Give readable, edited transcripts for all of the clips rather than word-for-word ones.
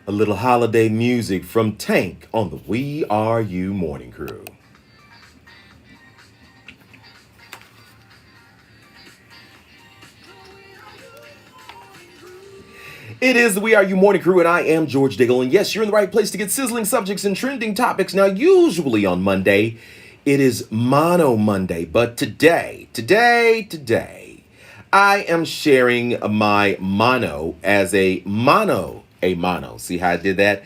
A little holiday music from Tank on the We Are You Morning Crew. It is the We Are You Morning Crew, and I am George Diggle. And yes, you're in the right place to get sizzling subjects and trending topics. Now, usually on Monday, it is Mono Monday, but today, I am sharing my mono as a mono. See how I did that?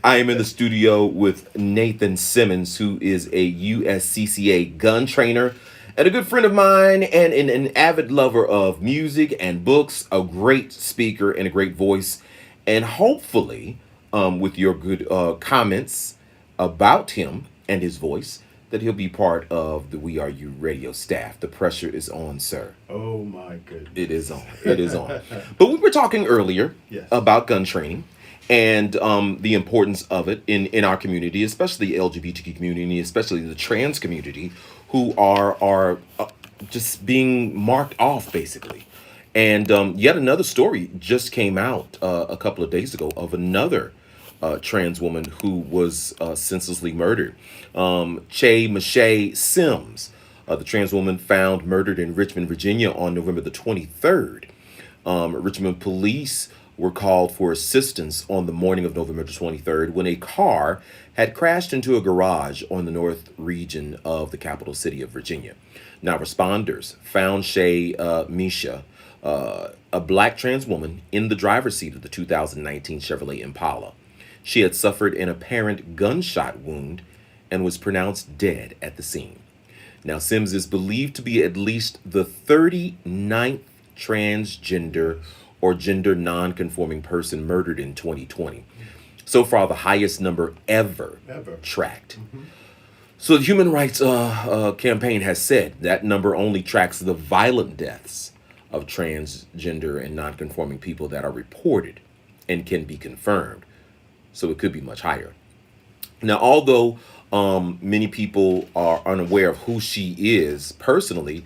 I am in the studio with Nathan Simmons, who is a USCCA gun trainer and a good friend of mine, and an avid lover of music and books, a great speaker and a great voice. And hopefully, with your good comments about him and his voice, that he'll be part of the We Are You radio staff. The pressure is on, sir. Oh my goodness. It is on. It is on. But we were talking earlier Yes. about gun training and the importance of it in our community, especially the LGBTQ community, especially the trans community, who are just being marked off basically. And yet another story just came out a couple of days ago of another trans woman who was senselessly murdered. Che Mache Sims, the trans woman found murdered in Richmond, Virginia on November the 23rd. Richmond police were called for assistance on the morning of November 23rd when a car had crashed into a garage on the north region of the capital city of Virginia. Now, responders found Shay Misha, a black trans woman, in the driver's seat of the 2019 Chevrolet Impala. She had suffered an apparent gunshot wound and was pronounced dead at the scene. Now, Sims is believed to be at least the 39th transgender or gender non-conforming person murdered in 2020. So far, the highest number ever Ever. tracked. So the Human Rights Campaign has said that number only tracks the violent deaths of transgender and non-conforming people that are reported and can be confirmed. So it could be much higher. Now, although many people are unaware of who she is personally,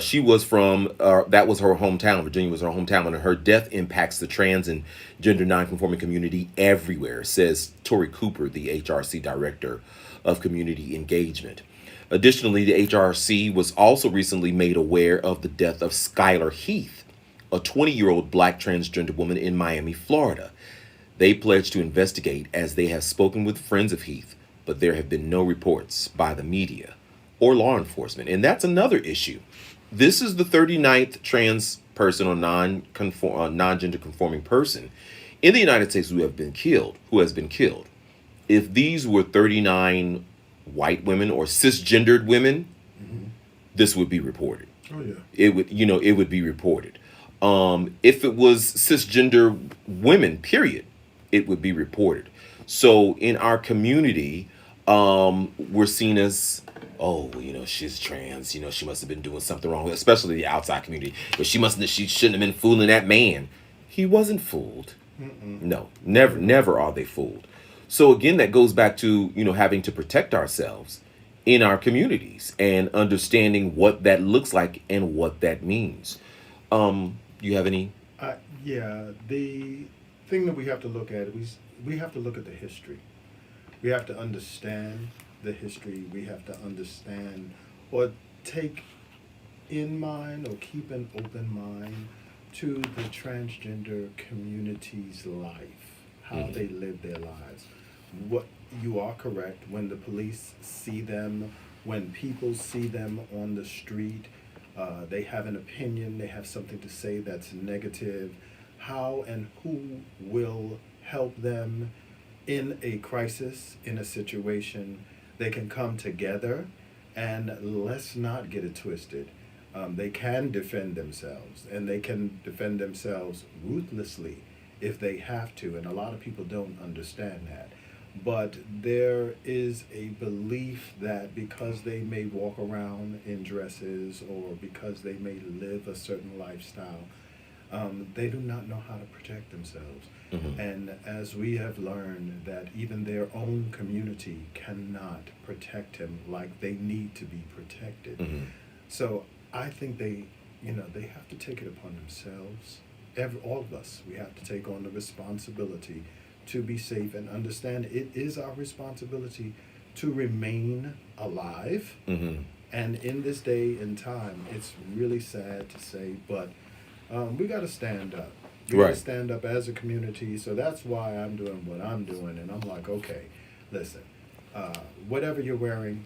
she was from, that was her hometown. Virginia was her hometown, and her death impacts the trans and gender nonconforming community everywhere, says Tori Cooper, the HRC director of community engagement. Additionally, the HRC was also recently made aware of the death of Skylar Heath, a 20-year-old black transgender woman in Miami, Florida. They pledged to investigate as they have spoken with friends of Heath, but there have been no reports by the media or law enforcement. And that's another issue. This is the 39th trans person or non-gender conforming person in the United States who has been killed. If these were 39 white women or cisgendered women, this would be reported. Oh yeah. It would be reported. If it was cisgender women, period, it would be reported. So in our community, we're seen as, oh, she's trans. She must have been doing something wrong, especially the outside community. But she shouldn't have been fooling that man. He wasn't fooled. No, never are they fooled. So again, that goes back to, having to protect ourselves in our communities and understanding what that looks like and what that means. You have any? Yeah, the thing that we have to look at, we have to look at the history. We have to understand the history. We have to understand or take in mind or keep an open mind to the transgender community's life, how they live their lives. What you are correct, when the police see them, when people see them on the street, they have an opinion, they have something to say that's negative. How and who will help them in a crisis, in a situation? They can come together, and let's not get it twisted. They can defend themselves, and they can defend themselves ruthlessly if they have to, and a lot of people don't understand that. But there is a belief that because they may walk around in dresses or because they may live a certain lifestyle, they do not know how to protect themselves. And as we have learned that even their own community cannot protect them like they need to be protected. So I think they have to take it upon themselves. All of us, we have to take on the responsibility to be safe and understand it is our responsibility to remain alive. Mm-hmm. And in this day and time, it's really sad to say, but we got to stand up. We got to Right. stand up as a community. So that's why I'm doing what I'm doing. And I'm like, okay, listen, whatever you're wearing,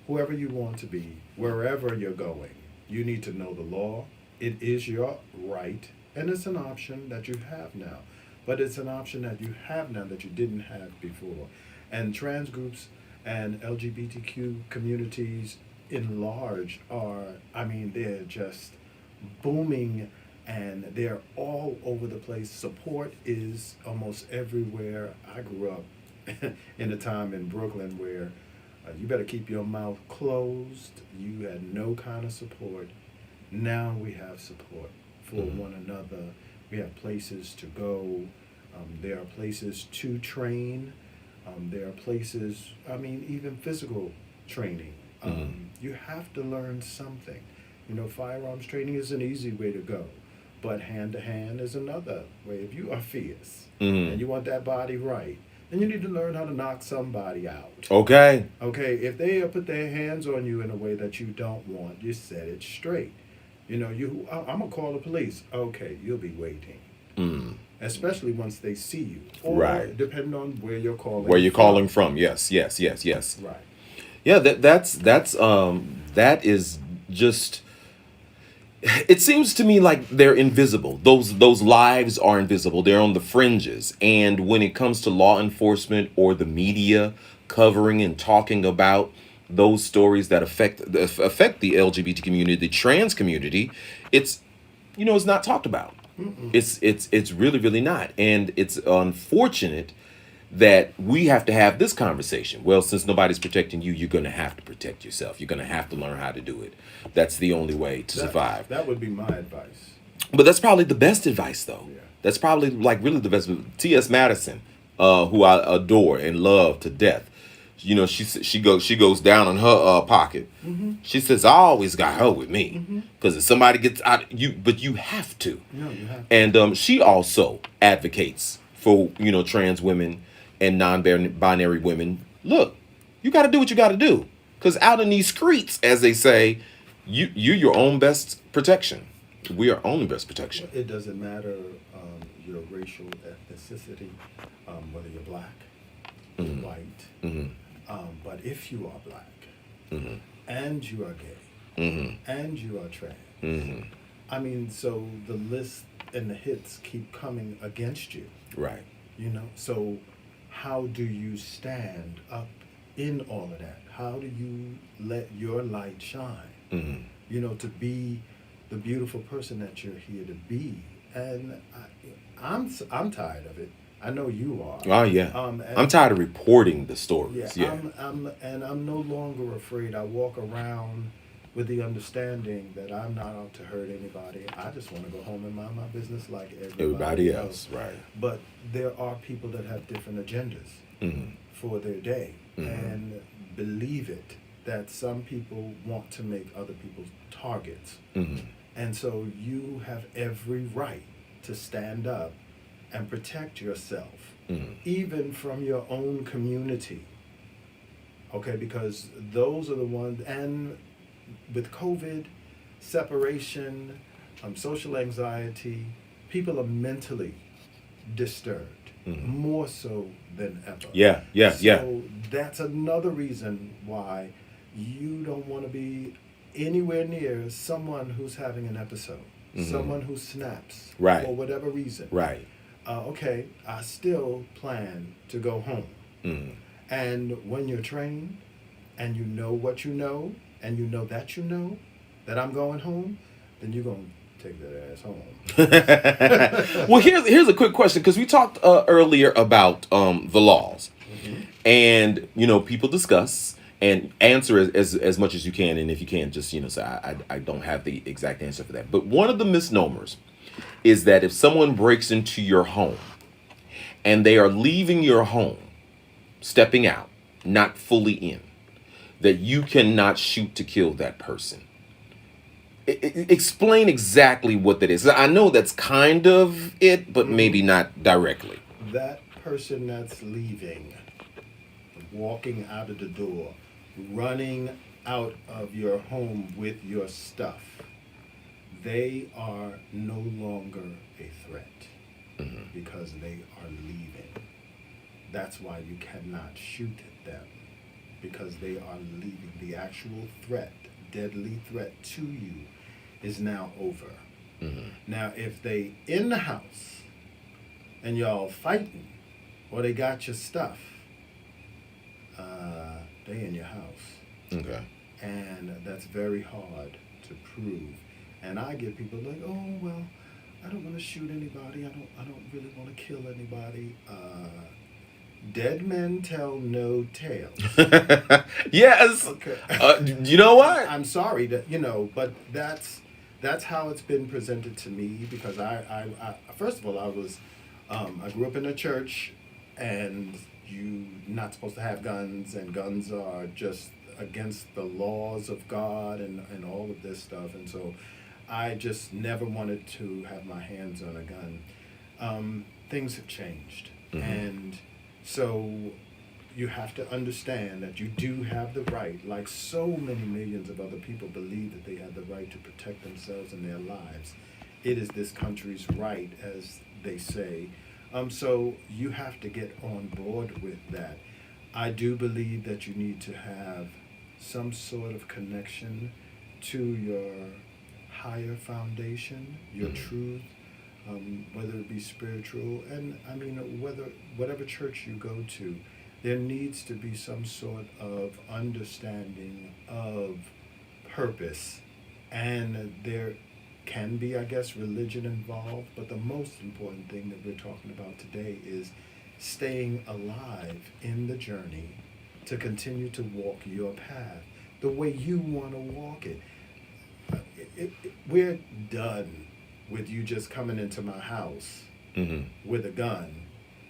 whoever you want to be, wherever you're going, you need to know the law. It is your right, and it's an option that you have now. But it's an option that you have now that you didn't have before. And trans groups and LGBTQ communities in large are, I mean, they're just booming and they're all over the place. Support is almost everywhere. I grew up in a time in Brooklyn where you better keep your mouth closed. You had no kind of support. Now we have support for Mm-hmm. one another. We have places to go. There are places to train. There are places, I mean, even physical training. Mm-hmm. You have to learn something. You know, firearms training is an easy way to go, but hand to hand is another way. If you are fierce Mm-hmm. and you want that body right, then you need to learn how to knock somebody out. Okay. Okay, if they put their hands on you in a way that you don't want, you set it straight. You know, I'm gonna call the police. Okay, you'll be waiting, Mm. especially once they see you, or Right. depending on where you're calling. Where you're from. calling from? Yes. Yes. Yes. Yes. Right. Yeah. That is just. It seems to me like they're invisible. Those lives are invisible. They're on the fringes. And when it comes to law enforcement or the media covering and talking about those stories that affect the LGBT community, the trans community, it's it's not talked about. Mm-mm. It's really really not. And it's unfortunate that we have to have this conversation. Well, since nobody's protecting you, you're going to have to protect yourself. You're going to have to learn how to do it. That's the only way to survive. That would be my advice. But that's probably the best advice, though. Yeah. That's probably like really the best. T.S. Madison, who I adore and love to death. She goes down on her pocket. Mm-hmm. She says, "I always got her with me, Mm-hmm. because if somebody gets out, but you have to." No, you have. And she also advocates for trans women and non-binary women. Look, you got to do what you got to do, because out in these streets, as they say, you're your own best protection. We are only best protection. It doesn't matter your racial ethnicity, whether you're black, Mhm. white, Mm-hmm. but if you are black Mm-hmm. and you are gay Mm-hmm. and you are trans, Mm-hmm. I mean, so the list and the hits keep coming against you. Right. So how do you stand up in all of that? How do you let your light shine? Mm-hmm. To be the beautiful person that you're here to be. And I'm tired of it. I know you are. Oh yeah. And I'm tired of reporting the stories. Yeah. I'm no longer afraid. I walk around with the understanding that I'm not out to hurt anybody. I just want to go home and mind my business like everybody Everybody else. Right. But there are people that have different agendas Mm-hmm. for their day. Mhm. And believe it, that some people want to make other people targets. Mm-hmm. And so you have every right to stand up and protect yourself, Mm-hmm. even from your own community. Okay, because those are the ones, and with COVID, separation, social anxiety, people are mentally disturbed, Mhm. more so than ever. Yeah. Yeah. Yeah. So that's another reason why you don't want to be anywhere near someone who's having an episode, Mhm. someone who snaps Right. for whatever reason. Right. Okay, I still plan to go home. Mm-hmm. And when you're trained and you know what you know, and you know that I'm going home, then you're going to take that ass home. Well, here's a quick question, because we talked earlier about the laws, Mhm. and people discuss and answer as much as you can, and if you can, just say I don't have the exact answer for that. But one of the misnomers is that if someone breaks into your home and they are leaving your home, stepping out, not fully in, that you cannot shoot to kill that person. Explain exactly what that is. I know that's kind of it, but maybe not directly. That person that's leaving, walking out of the door, running out of your home with your stuff, they are no longer a threat because they are leaving. That's why you cannot shoot them, because they are leaving. The actual threat, deadly threat to you, is now over. Now, if they in the house and y'all fighting, or they got your stuff, they in your house. Okay. And that's very hard to prove. And I get people like, oh well, I don't want to shoot anybody. I don't really want to kill anybody. Dead men tell no tales. Yes. Okay. You know what? I'm sorry that but that's how it's been presented to me, because I first of all, I grew up in a church, and you're not supposed to have guns, and guns are just against the laws of God, and all of this stuff, and so I just never wanted to have my hands on a gun. Things have changed, and so you have to understand that you do have the right, like so many millions of other people believe that they have the right to protect themselves and their lives. It is this country's right, as they say. So you have to get on board with that. I do believe that you need to have some sort of connection to your higher foundation, your truth, whether it be spiritual, and I mean whatever church you go to, there needs to be some sort of understanding of purpose, and there can be, I guess, religion involved, but the most important thing that we're talking about today is staying alive in the journey to continue to walk your path the way you want to walk it. We're done with you just coming into my house with a gun.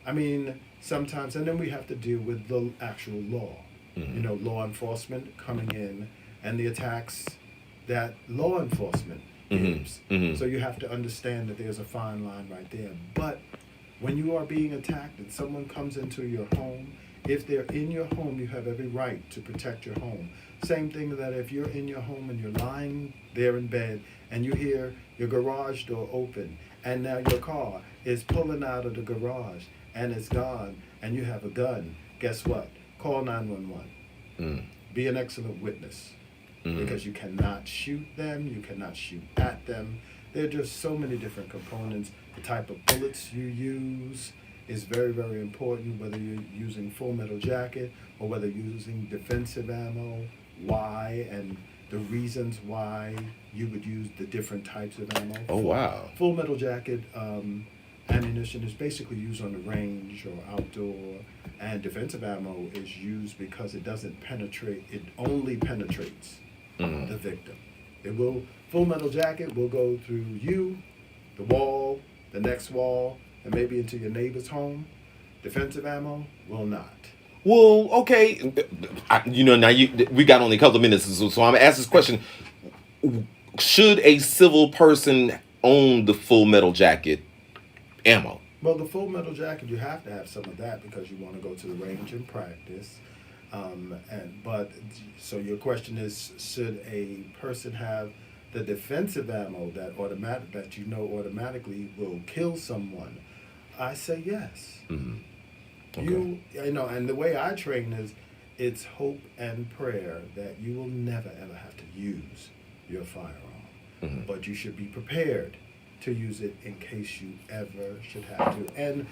I mean, sometimes, and then we have to deal with the actual law. Law enforcement coming in and the attacks that law enforcement gives. So you have to understand that there's a fine line right there. But when you are being attacked and someone comes into your home, if they're in your home, you have every right to protect your home. Same thing that if you're in your home and you're lying there in bed and you hear your garage door open and now your car is pulling out of the garage and it's gone and you have a gun, guess what? Call 911. Be an excellent witness, because you cannot shoot them, you cannot shoot at them. There are just so many different components. The type of bullets you use is very, very important, whether you're using Full Metal Jacket or whether you're using defensive ammo, why, and the reasons why you would use the different types of ammo. Oh, wow. Full Metal Jacket ammunition is basically used on the range or outdoor, and defensive ammo is used because it doesn't penetrate, it only penetrates the victim. Full Metal Jacket will go through you, the wall, the next wall, and maybe into your neighbor's home. Defensive ammo will not. Well, okay. Now we got only a couple of minutes, so I'm going to ask this question. Should a civil person own the Full Metal Jacket ammo? Well, the Full Metal Jacket, you have to have some of that because you want to go to the range and practice. So your question is, should a person have the defensive ammo that automatically will kill someone? I say yes. Okay. And the way I train is, it's hope and prayer that you will never ever have to use your firearm, but you should be prepared to use it in case you ever should have to. And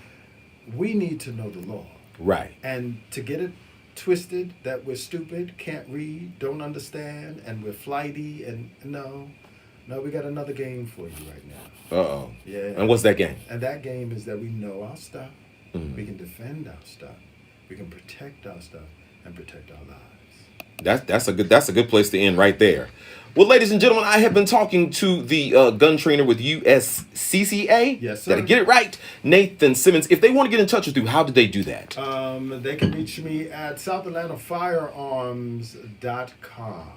we need to know the law, right? And to get it twisted that we're stupid, can't read, don't understand, and we're flighty, and no, we got another game for you right now. Uh-oh. Yeah. And what's that game? And that game is that we know our stuff, we can defend our stuff, we can protect our stuff, and protect our lives. That's a good place to end right there. Well, ladies and gentlemen, I have been talking to the gun trainer with USCCA. Yes, sir. Did I get it right? Nathan Simmons. If they want to get in touch with you, how do they do that? They can reach me at SouthAtlantaFirearms.com.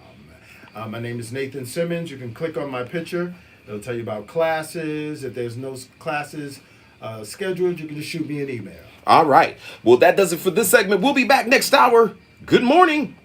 My name is Nathan Simmons. You can click on my picture. It'll tell you about classes. If there's no classes, schedule it, you can just shoot me an email. All right. Well, that does it for this segment. We'll be back next hour. Good morning.